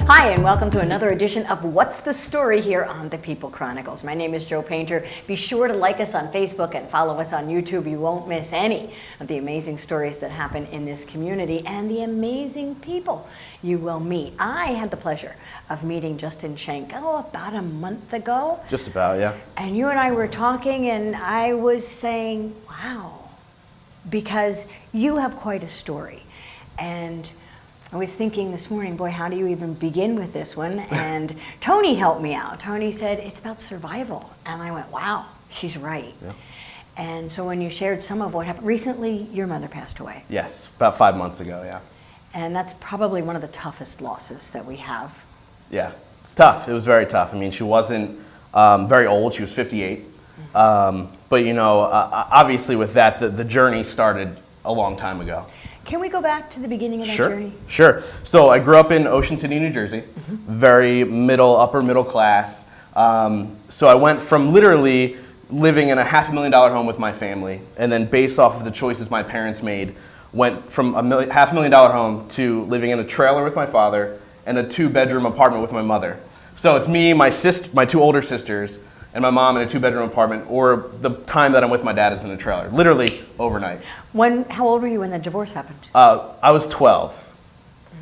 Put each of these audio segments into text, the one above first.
Hi, and welcome to another edition of What's the Story here on the People Chronicles. My name is Jo Painter. Be sure to like us on Facebook and follow us on YouTube. You won't miss any of the amazing stories that happen in this community and the amazing people you will meet. I had the pleasure of meeting Justin Schenck, about a month ago. Just about, yeah. And you and I were talking, and I was saying, wow, because you have quite a story. And I was thinking this morning, boy, how do you even begin with this one? And Tony helped me out. Tony said, it's about survival. And I went, wow, she's right. Yeah. And so when you shared some of what happened, recently your mother passed away. Yes, about 5 months ago, yeah. And that's probably one of the toughest losses that we have. Yeah, it's tough. It was very tough. I mean, she wasn't very old. She was 58. But, you know, obviously with that, the journey started a long time ago. Can we go back to the beginning of that journey? Sure. So I grew up in Ocean City, New Jersey, very upper middle class. So I went from literally living in a $500,000 home with my family, and then based off of the choices my parents made, went from a $500,000 home to living in a trailer with my father and a 2-bedroom apartment with my mother. So it's me, my 2 older sisters, and my mom in a 2-bedroom apartment, or the time that I'm with my dad is in a trailer, literally overnight. How old were you when the divorce happened? I was 12,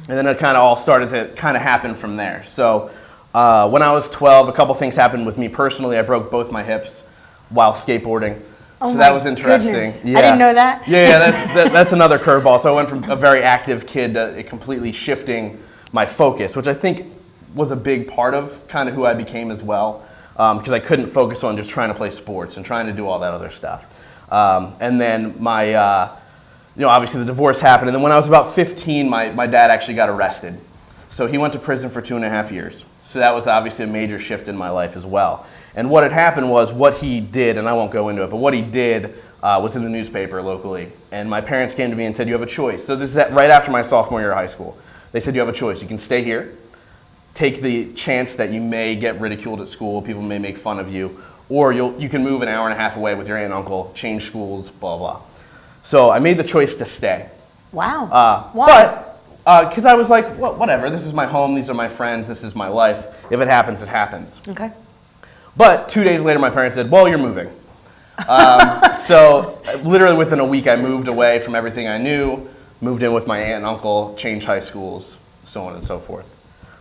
and then it kind of all started to happen from there. So when I was 12, a couple things happened with me personally. I broke both my hips while skateboarding. Oh, so that was interesting. Yeah. I didn't know that. Yeah, that's another curveball. So I went from a very active kid to completely shifting my focus, which I think was a big part of kind of who I became as well. Because I couldn't focus on just trying to play sports and trying to do all that other stuff. And then obviously the divorce happened. And then when I was about 15, my dad actually got arrested. So he went to prison for 2.5 years. So that was obviously a major shift in my life as well. And what had happened was what he did, and I won't go into it, but what he did was in the newspaper locally. And my parents came to me and said, you have a choice. So this is right after my sophomore year of high school. They said, you have a choice. You can stay here, take the chance that you may get ridiculed at school, people may make fun of you, or you can move an hour and a half away with your aunt and uncle, change schools, blah, blah. So I made the choice to stay. Wow. Why? But, because I was like, whatever, this is my home, these are my friends, this is my life. If it happens, it happens. Okay. But 2 days later, my parents said, well, you're moving. So literally within a week, I moved away from everything I knew, moved in with my aunt and uncle, changed high schools, so on and so forth.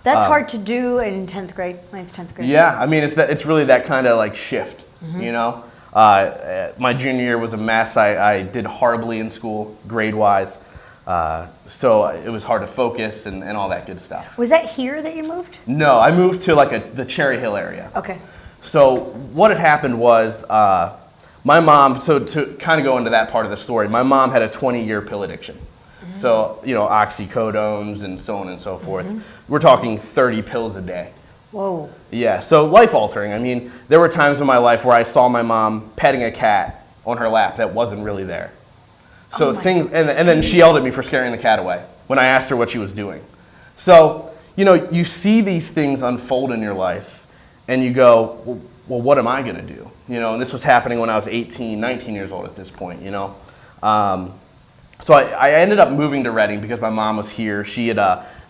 That's hard to do in 10th grade, 9th, 10th grade. Yeah, I mean, it's really that kind of like shift, you know? My junior year was a mess. I did horribly in school, grade-wise. So it was hard to focus and all that good stuff. Was that here that you moved? No, I moved to the Cherry Hill area. Okay. So what had happened was my mom, so to kind of go into that part of the story, my mom had a 20-year pill addiction. So, oxycodones and so on and so forth. We're talking 30 pills a day. Whoa. Yeah, so life-altering. I mean, there were times in my life where I saw my mom petting a cat on her lap that wasn't really there. So and then she yelled at me for scaring the cat away when I asked her what she was doing. So, you see these things unfold in your life, and you go, well, what am I going to do? And this was happening when I was 18, 19 years old at this point, So I ended up moving to Reading because my mom was here. She had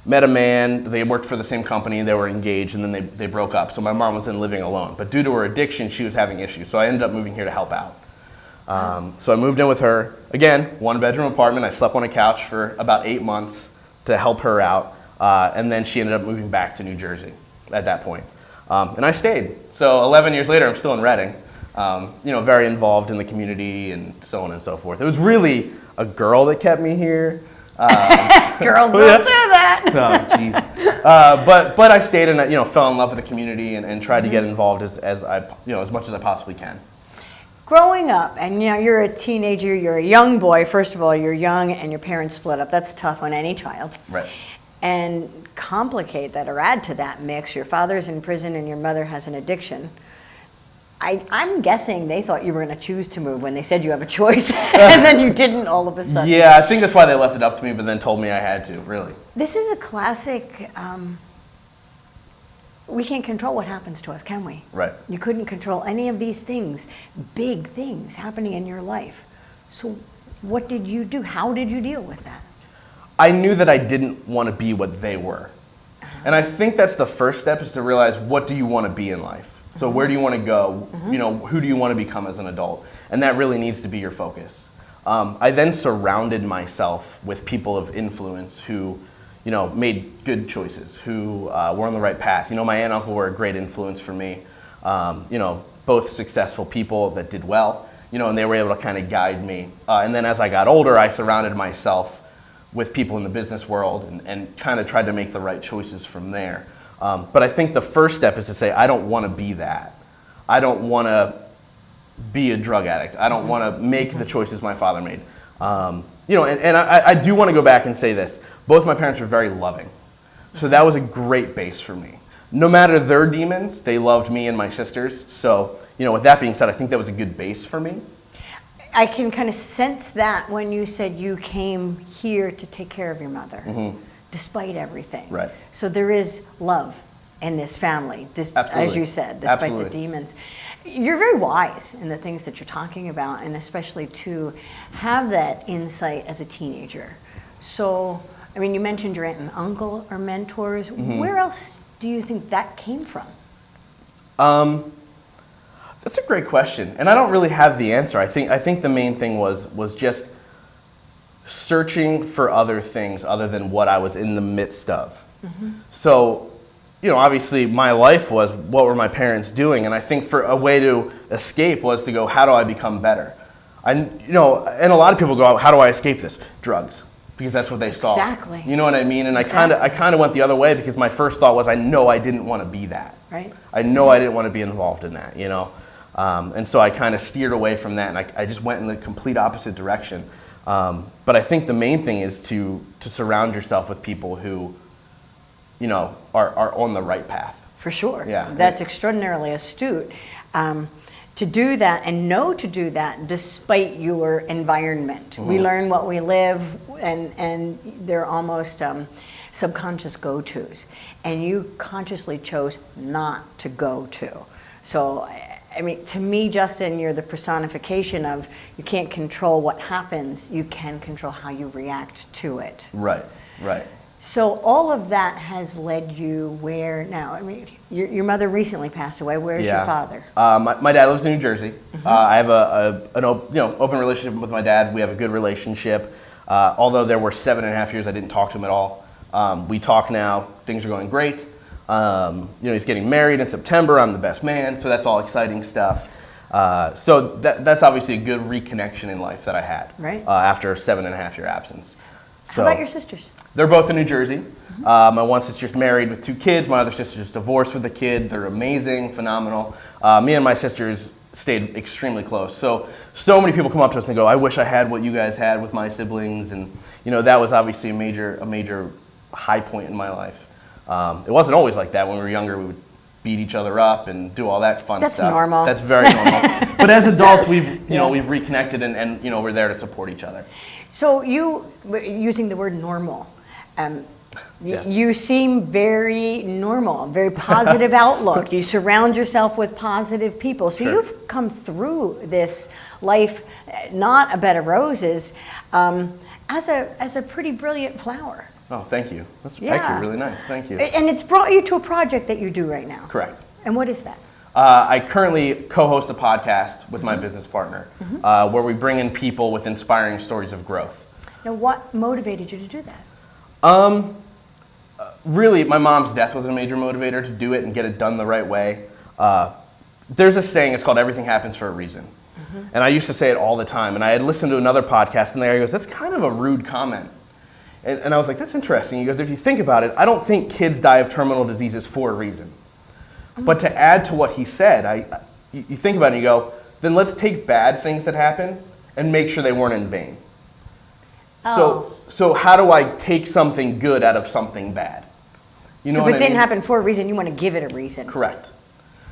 met a man. They worked for the same company. They were engaged, and then they broke up. So my mom was then living alone. But due to her addiction, she was having issues. So I ended up moving here to help out. So I moved in with her. Again, 1-bedroom apartment. I slept on a couch for about 8 months to help her out. And then she ended up moving back to New Jersey at that point. And I stayed. So 11 years later, I'm still in Reading. Very involved in the community and so on and so forth. It was really a girl that kept me here. Girls don't do that. Oh, jeez. But I stayed and fell in love with the community and tried to get involved as much as I possibly can. Growing up, and you're a teenager, you're a young boy. First of all, you're young, and your parents split up. That's tough on any child. Right. And complicate that or add to that mix, your father's in prison and your mother has an addiction. I'm guessing they thought you were going to choose to move when they said you have a choice, and then you didn't all of a sudden. Yeah, I think that's why they left it up to me, but then told me I had to, really. This is a classic, we can't control what happens to us, can we? Right. You couldn't control any of these things, big things happening in your life. So what did you do? How did you deal with that? I knew that I didn't want to be what they were. And I think that's the first step, is to realize, what do you want to be in life? So where do you want to go? You know, who do you want to become as an adult? And that really needs to be your focus. I then surrounded myself with people of influence who, you know, made good choices, who were on the right path. You know, my aunt and uncle were a great influence for me. You know, both successful people that did well, you know, and they were able to kind of guide me. And then as I got older, I surrounded myself with people in the business world and kind of tried to make the right choices from there. But I think the first step is to say, I don't want to be that. I don't want to be a drug addict. I don't want to make the choices my father made. You know, and I do want to go back and say this. Both my parents were very loving. So that was a great base for me. No matter their demons, they loved me and my sisters. So, you know, with that being said, I think that was a good base for me. I can kind of sense that when you said you came here to take care of your mother, despite everything. Right. So there is love in this family, as you said, despite the demons. You're very wise in the things that you're talking about, and especially to have that insight as a teenager. So, I mean, you mentioned your aunt and uncle are mentors. Where else do you think that came from? That's a great question, and I don't really have the answer. I think the main thing was just searching for other things other than what I was in the midst of. So, you know, obviously my life was, what were my parents doing? And I think for a way to escape was to go, how do I become better? You know, and a lot of people go, how do I escape this? Drugs. Because that's what they saw. Exactly. You know what I mean? And I kind of went the other way, because my first thought was, I know I didn't want to be that. Right. I know I didn't want to be involved in that, you know? And so I kind of steered away from that, and I just went in the complete opposite direction. But I think the main thing is to surround yourself with people who, you know, are on the right path. For sure. Yeah. That's extraordinarily astute. To do that and know to do that despite your environment. We learn what we live, and they're almost subconscious go-tos. And you consciously chose not to go to. So, I mean, to me, Justin, you're the personification of, you can't control what happens, you can control how you react to it. Right, right. So all of that has led you where now? I mean, your mother recently passed away. Where's your father? My dad lives in New Jersey. I have an open relationship with my dad. We have a good relationship. Although there were 7.5 years I didn't talk to him at all. We talk now. Things are going great. You know, he's getting married in September. I'm the best man, so that's all exciting stuff. So that's obviously a good reconnection in life that I had. Right. After a 7.5 year absence. So, how about your sisters? They're both in New Jersey. My one sister's married with 2 kids. My other sister's divorced with a kid. They're amazing, phenomenal. Me and my sisters stayed extremely close. So many people come up to us and go, I wish I had what you guys had with my siblings. And, you know, that was obviously a major high point in my life. It wasn't always like that. When we were younger, we would beat each other up and do all that fun stuff. That's normal. That's very normal. But as adults, we've reconnected and you know, we're there to support each other. So you, using the word normal, you seem very normal, very positive outlook. You surround yourself with positive people. So you've come through this life, not a bed of roses, as a pretty brilliant flower. Oh, thank you. That's actually really nice. Thank you. And it's brought you to a project that you do right now. Correct. And what is that? I currently co-host a podcast with my business partner, where we bring in people with inspiring stories of growth. Now, what motivated you to do that? Really, my mom's death was a major motivator to do it and get it done the right way. There's a saying, it's called everything happens for a reason. And I used to say it all the time. And I had listened to another podcast, and the guy goes, that's kind of a rude comment. And I was like, that's interesting. He goes, if you think about it, I don't think kids die of terminal diseases for a reason. But to add to what he said, you think about it and you go, then let's take bad things that happen and make sure they weren't in vain. So how do I take something good out of something bad? You know so if what it I didn't mean? happen for a reason, you want to give it a reason. Correct.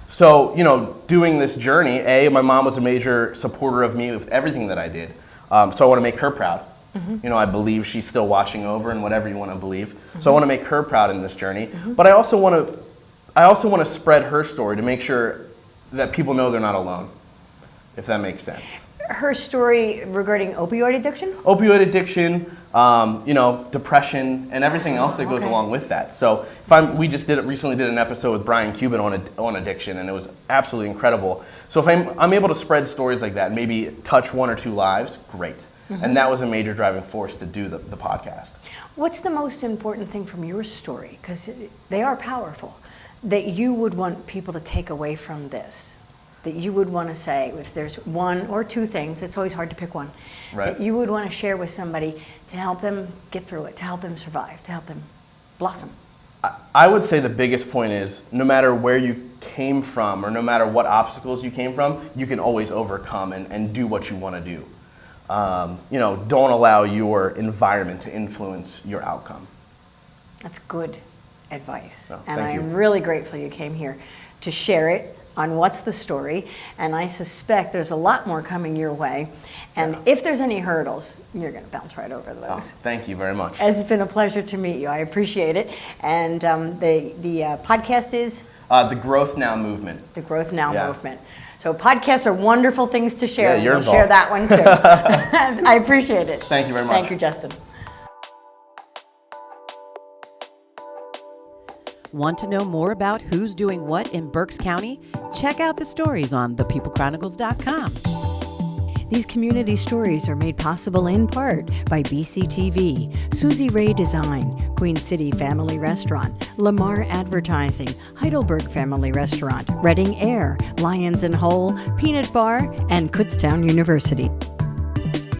So, you know, doing this journey, my mom was a major supporter of me with everything that I did. So I want to make her proud. You know, I believe she's still watching over, and whatever you want to believe. So I want to make her proud in this journey. But I also want to spread her story to make sure that people know they're not alone, if that makes sense. her story regarding opioid addiction? Opioid addiction, depression, and everything else that goes along with that. So we just recently did an episode with Brian Cuban on addiction, and it was absolutely incredible. So if I'm able to spread stories like that, maybe touch one or two lives, great. And that was a major driving force to do the podcast. What's the most important thing from your story? Because they are powerful, that you would want people to take away from this, that you would want to say, if there's one or two things, it's always hard to pick one, that you would want to share with somebody to help them get through it, to help them survive, to help them blossom? I would say the biggest point is no matter where you came from or no matter what obstacles you came from, you can always overcome and do what you want to do. Don't allow your environment to influence your outcome. That's good advice. Oh, and thank you. I'm really grateful you came here to share it on What's the Story. And I suspect there's a lot more coming your way. And if there's any hurdles, you're going to bounce right over those. Oh, thank you very much. It's been a pleasure to meet you. I appreciate it. And the podcast is? The Growth Now Movement. The Growth Now Movement. So podcasts are wonderful things to share. Yeah, you're we'll share that one too. I appreciate it. Thank you very much. Thank you, Justin. Want to know more about who's doing what in Berks County? Check out the stories on thepeoplechronicles.com. These community stories are made possible in part by BCTV, Susie Ray Design, Queen City Family Restaurant, Lamar Advertising, Heidelberg Family Restaurant, Reading Air, Lions and Hole, Peanut Bar, and Kutztown University.